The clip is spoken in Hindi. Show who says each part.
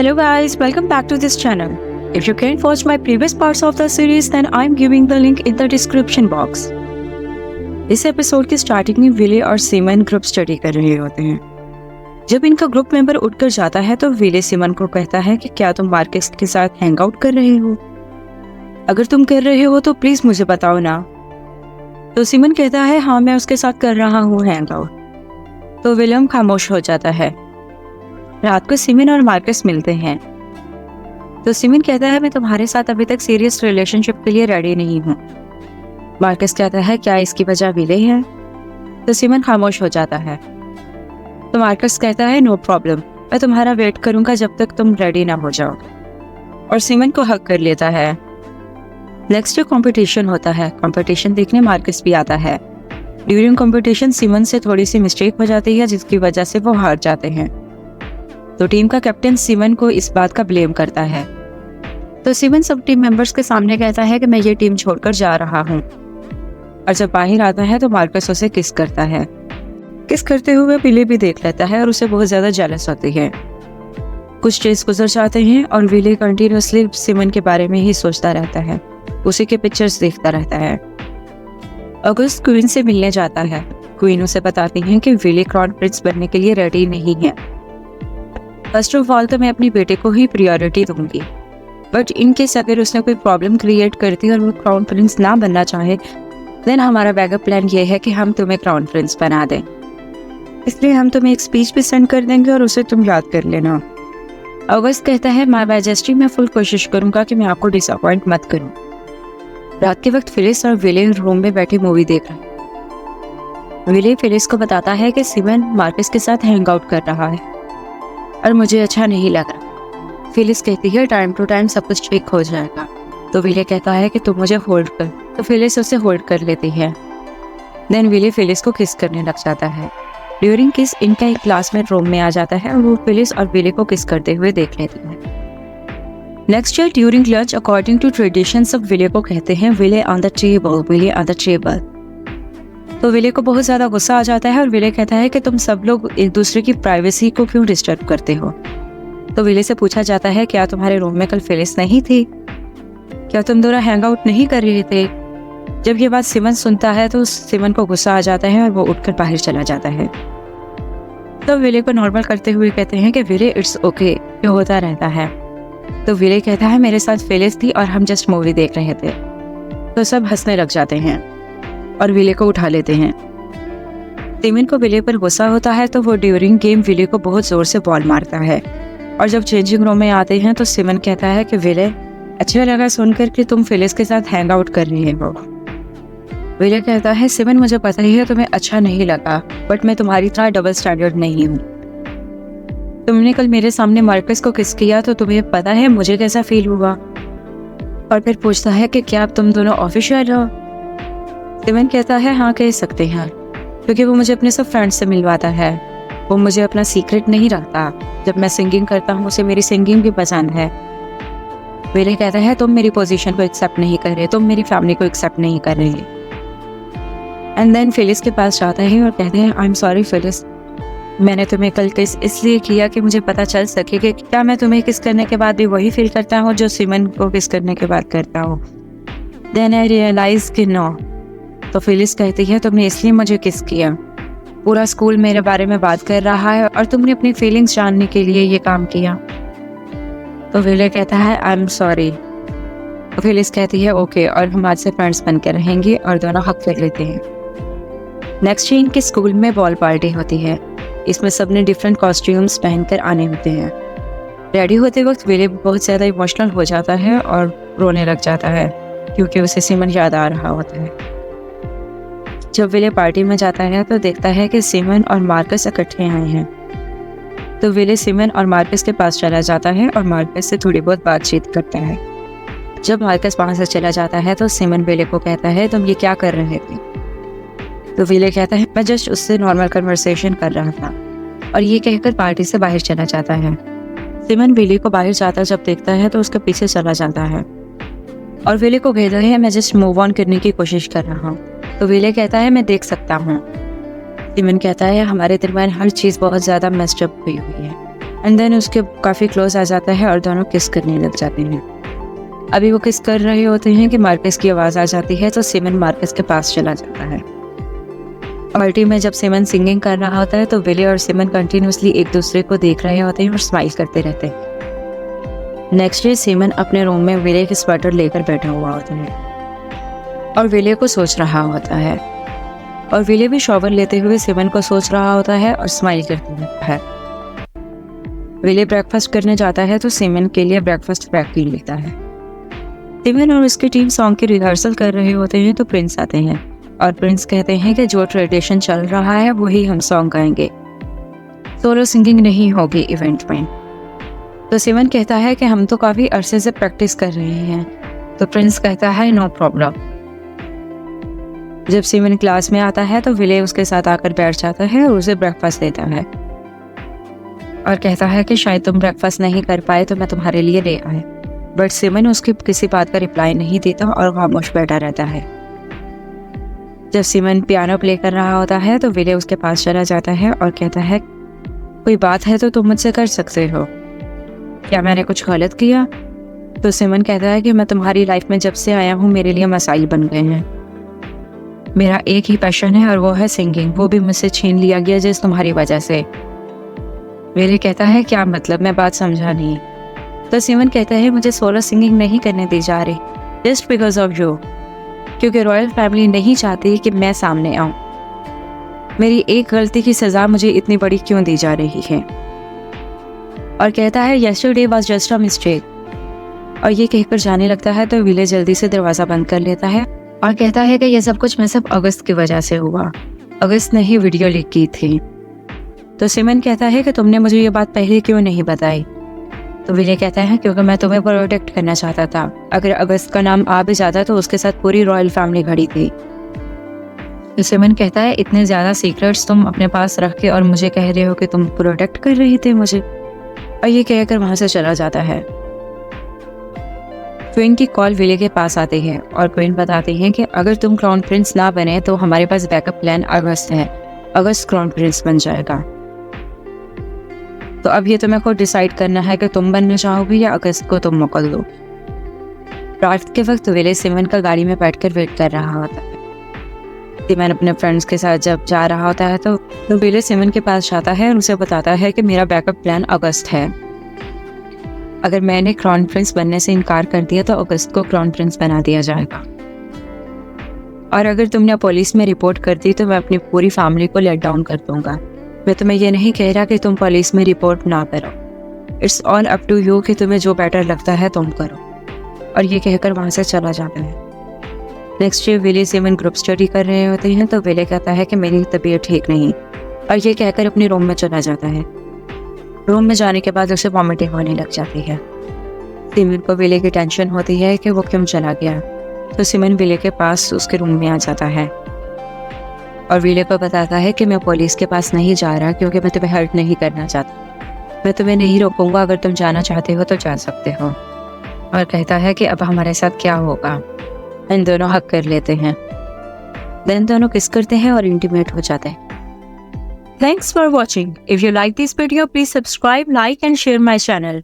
Speaker 1: Hello guys, welcome back to this channel. If you can't watch my previous parts of the series, then I'm giving the link in the description box. इस एपिसोड की स्टार्टिंग में विले और सीमन ग्रुप स्टडी कर रहे होते हैं। जब इनका ग्रुप मेंबर उठकर जाता है तो विले सीमन को कहता है कि क्या तुम मार्कस के साथ हैंग आउट कर रहे हो? अगर तुम कर रहे हो तो प्लीज मुझे बताओ ना। तो सीमन कहता है हाँ, मैं उसके साथ कर रहा हूँ हैंग आउट। तो विलियम खामोश हो जाता है। रात को सीमन और मार्कस मिलते हैं। तो सीमन कहता है मैं तुम्हारे साथ अभी तक सीरियस रिलेशनशिप के लिए रेडी नहीं हूँ। मार्कस कहता है क्या इसकी वजह विले है? तो सीमन खामोश हो जाता है। तो मार्कस कहता है नो प्रॉब्लम, मैं तुम्हारा वेट करूंगा जब तक तुम रेडी ना हो जाओ, और सीमन को हक कर लेता है। नेक्स्ट डे कॉम्पिटिशन होता है। कॉम्पिटिशन देखने मार्कस भी आता है। ड्यूरिंग कॉम्पिटिशन सीमन से थोड़ी सी मिस्टेक हो जाती है जिसकी वजह से वो हार जाते हैं। तो टीम का कैप्टन सीमन को इस बात का ब्लेम करता है। तो सीमन सब टीम मेंबर्स के सामने कहता है कि मैं ये टीम छोड़कर जा रहा हूँ, और जब बाहर आता है तो मार्कस उसे किस करता है। किस करते हुए विले भी देख लेता है और उसे बहुत ज्यादा जेलस होती है। कुछ डेज गुजर जाते हैं और विले कंटिन्यूअसली सीमन के बारे में ही सोचता रहता है, उसी के पिक्चर्स देखता रहता है। अगस्त क्वीन से मिलने जाता है। क्वीन उसे बताती है कि विले क्राउन प्रिंस बनने के लिए रेडी नहीं है। फर्स्ट ऑफ ऑल तो मैं अपनी बेटे को ही प्रायोरिटी दूंगी, बट इनकेस अगर उसने कोई प्रॉब्लम क्रिएट कर दी और वो क्राउन प्रिंस ना बनना चाहे, देन हमारा बैकअप प्लान ये है कि हम तुम्हें क्राउन प्रिंस बना दें। इसलिए हम तुम्हें एक स्पीच भी सेंड कर देंगे और उसे तुम याद कर लेना। अगस्त कहता है माय मैजेस्टी, मैं फुल कोशिश करूंगा कि मैं आपको डिसअपॉइंट मत करूं। रात के वक्त फिलिस और विले रूम में बैठे मूवी देख रहे हैं। विले फिलिस को बताता है कि सीमन मार्कस के साथ हैंग आउट कर रहा है और मुझे अच्छा नहीं लग रहा। फिलिस कहती है टाइम टू टाइम सब कुछ ठीक हो जाएगा। तो विले कहता है कि तुम मुझे होल्ड कर। तो फिलिस उसे होल्ड कर लेती है। देन विले फिलिस को किस करने लग जाता है। ड्यूरिंग किस इनका एक क्लासमेट रूम में आ जाता है और वो फिलिस और विले को किस करते हुए देख लेती है। Next year during lunch according to tradition सब विले को कहते हैं विले ऑन द टेबल, विले ऑन द टेबल। तो विले को बहुत ज्यादा गुस्सा आ जाता है और विले कहता है कि तुम सब लोग एक दूसरे की प्राइवेसी को क्यों डिस्टर्ब करते हो। तो विले से पूछा जाता है क्या तुम्हारे रूम में कल फिलिस नहीं थी? क्या तुम दोनों हैंग आउट नहीं कर रहे थे? जब ये बात सीमन सुनता है तो सीमन को गुस्सा आ जाता है और वो उठकर बाहर चला जाता है। तो विले को नॉर्मल करते हुए कहते हैं कि विले इट्स ओके, ये होता रहता है। तो विले कहता है मेरे साथ फिलिस थी और हम जस्ट मूवी देख रहे थे। तो सब हंसने लग जाते हैं और विले को उठा लेते हैं। सीमन को विले पर गुस्सा होता है तो वो ड्यूरिंग गेम विले को बहुत जोर से बॉल मारता है। और जब चेंजिंग रूम में आते हैं तो सीमन कहता है कि विले अच्छा लगा सुनकर कि तुम फिलिस के साथ हैंग आउट कर रही हो। विले कहता है सीमन मुझे पता ही है तुम्हें अच्छा नहीं लगा, बट मैं तुम्हारी तरह डबल स्टैंडर्ड नहीं हूँ। तुमने कल मेरे सामने मार्कस को किस किया तो तुम्हें पता है मुझे कैसा फील हुआ। और फिर पूछता है कि क्या अब तुम दोनों ऑफिशियल हो? सीमन कहता है हाँ कह सकते हैं, क्योंकि वो मुझे अपने सब फ्रेंड्स से मिलवाता है। वो मुझे अपना सीक्रेट नहीं रखता। जब मैं सिंगिंग करता हूँ उसे मेरी सिंगिंग भी पसंद है। विले कहता है तुम मेरी पोजीशन को एक्सेप्ट नहीं कर रहे, तुम मेरी फैमिली को एक्सेप्ट नहीं कर रहे। एंड देन फिलिस के पास जाता है और कहते हैं आई एम सॉरी फिलिस, मैंने तुम्हें कल किस इसलिए किया कि मुझे पता चल सके कि क्या मैं तुम्हें किस करने के बाद भी वही फील करता हूँ जो सीमन को किस करने के बाद करता हूँ। देन आई रियलाइज कि नो। तो फिलिस कहती है तुमने इसलिए मुझे किस किया, पूरा स्कूल मेरे बारे में बात कर रहा है और तुमने अपनी फीलिंग्स जानने के लिए ये काम किया। तो विले कहता है आई एम सॉरी। तो फिलिस कहती है ओके, और हम आज से फ्रेंड्स बनकर रहेंगे, और दोनों हक कर लेते हैं। नेक्स्ट डे इनके स्कूल में बॉल पार्टी होती है। इसमें सबने डिफरेंट कॉस्ट्यूम्स पहनकर आने होते हैं। रेडी होते वक्त विले बहुत ज़्यादा इमोशनल हो जाता है और रोने लग जाता है क्योंकि उसे सीमन याद आ रहा होता है। जब विले पार्टी में जाता है तो देखता है कि सीमन और मार्कस इकट्ठे आए हैं। तो विले सीमन और मार्कस के पास चला जाता है और मार्कस से थोड़ी बहुत बातचीत करता है। जब मार्कस वहाँ से चला जाता है तो सीमन विले को कहता है तुम ये क्या कर रहे थे? तो विले कहता है मैं जस्ट उससे नॉर्मल कन्वर्सेशन कर रहा था, और ये कहकर पार्टी से बाहर चला जाता है। सीमन विले को बाहर जाता जब देखता है तो उसके पीछे चला जाता है और विले को कहता है मैं जस्ट मूव ऑन करने की कोशिश कर रहा हूँ। तो विले कहता है मैं देख सकता हूँ। सीमन कहता है हमारे दरमियान हर चीज़ बहुत ज़्यादा मेस्ड अप हुई है। एंड देन उसके काफ़ी क्लोज आ जाता है और दोनों किस करने लग जाते हैं। अभी वो किस कर रहे होते हैं कि मार्कस की आवाज़ आ जाती है, तो सिमन मार्कस के पास चला जाता है। पार्टी में जब सिमन सिंगिंग कर रहा होता है तो विले और सिमन कंटिन्यूसली एक दूसरे को देख रहे होते हैं और स्माइल करते रहते हैं। नेक्स्ट डे सिमन अपने रूम में विले के स्वेटर लेकर बैठा हुआ होता है और विले को सोच रहा होता है, और विले भी शॉवर लेते हुए सिमन को सोच रहा होता है और स्माइल करते रहता है। विले ब्रेकफास्ट करने जाता है तो सिमन के लिए ब्रेकफास्ट पैक कर लेता है। सिमन और उसकी टीम सॉन्ग की रिहर्सल कर रहे होते हैं तो प्रिंस आते हैं और प्रिंस कहते हैं कि जो ट्रेडिशन चल रहा है वही हम सॉन्ग गाएंगे, सोलो सिंगिंग नहीं होगी इवेंट में। तो सिमन कहता है कि हम तो काफ़ी अरसे से प्रैक्टिस कर रहे हैं। तो प्रिंस कहता है नो प्रॉब्लम। जब सिमन क्लास में आता है तो विले उसके साथ आकर बैठ जाता है और उसे ब्रेकफास्ट देता है और कहता है कि शायद तुम ब्रेकफास्ट नहीं कर पाए तो मैं तुम्हारे लिए ले आए। बट सिमन उसकी किसी बात का रिप्लाई नहीं देता और खामोश बैठा रहता है। जब सिमन पियानो प्ले कर रहा होता है तो विले उसके पास चला जाता है और कहता है कोई बात है तो तुम मुझसे कर सकते हो, क्या मैंने कुछ गलत किया? तो सिमन कहता है कि मैं तुम्हारी लाइफ में जब से आया हूँ मेरे लिए मसाइल बन गए हैं। मेरा एक ही पैशन है और वो है सिंगिंग, वो भी मुझसे छीन लिया गया जिस तुम्हारी वजह से। विले कहता है क्या मतलब, मैं बात समझा नहीं। तो सिमन कहता है मुझे सोलो सिंगिंग नहीं करने दी जा रही जस्ट बिकॉज ऑफ यू, क्योंकि रॉयल फैमिली नहीं चाहती कि मैं सामने आऊं। मेरी एक गलती की सज़ा मुझे इतनी बड़ी क्यों दी जा रही है? और कहता है yesterday was just a mistake, और ये कहकर जाने लगता है तो विले जल्दी से दरवाज़ा बंद कर लेता है और कहता है कि यह सब कुछ मैं सब अगस्त की वजह से हुआ, अगस्त ने ही वीडियो लीक की थी। तो सिमन कहता है कि तुमने मुझे ये बात पहले क्यों नहीं बताई? तो विले कहता है क्योंकि मैं तुम्हें प्रोटेक्ट करना चाहता था। अगर अगस्त का नाम आ भी जाता तो उसके साथ पूरी रॉयल फैमिली खड़ी थी। तो सिमन कहता है इतने ज़्यादा सीक्रेट्स तुम अपने पास रख के और मुझे कह रहे हो कि तुम प्रोटेक्ट कर रहे थे मुझे, और ये कहकर वहाँ से चला जाता है। क्वीन की कॉल विले के पास आती है और क्वीन बताती है कि अगर तुम क्राउन प्रिंस ना बने तो हमारे पास बैकअप प्लान अगस्त है, अगस्त क्राउन प्रिंस बन जाएगा। तो अब ये तुम्हें खुद डिसाइड करना है कि तुम बनना चाहोगे या अगस्त को तुम मुकल दो। रात के वक्त विले सिमन का गाड़ी में बैठकर वेट कर रहा होता है। सिमन अपने फ्रेंड्स के साथ जब जा रहा होता है तो विले सिमन के पास जाता है और उसे बताता है कि मेरा बैकअप प्लान अगस्त है। अगर मैंने क्राउन प्रिंस बनने से इनकार कर दिया तो अगस्त को क्राउन प्रिंस बना दिया जाएगा, और अगर तुमने पुलिस में रिपोर्ट कर दी तो मैं अपनी पूरी फैमिली को लेट डाउन कर दूंगा। मैं तुम्हें ये नहीं कह रहा कि तुम पुलिस में रिपोर्ट ना करो, it's all up to you कि तुम्हें जो बेटर लगता है तुम करो। और ये कहकर वहाँ से चला जाता है। नेक्स्ट डे विले सिमन ग्रुप स्टडी कर रहे होते हैं तो विले कहता है कि मेरी तबीयत ठीक नहीं, और ये कहकर अपने रूम में चला जाता है। रूम में जाने के बाद उसे वॉमिटिंग होने लग जाती है। सिमन को विले की टेंशन होती है कि वो क्यों चला गया, तो सिमन विले के पास उसके रूम में आ जाता है और विले को बताता है कि मैं पुलिस के पास नहीं जा रहा क्योंकि मैं तुम्हें हर्ट नहीं करना चाहता। मैं तुम्हें नहीं रोकूंगा, अगर तुम जाना चाहते हो तो जा सकते हो। और कहता है कि अब हमारे साथ क्या होगा। इन दोनों हक कर लेते हैं, देन दोनों किस करते हैं और इंटीमेट हो जाते हैं। Thanks for watching. If you like this video, please subscribe, like and share my channel.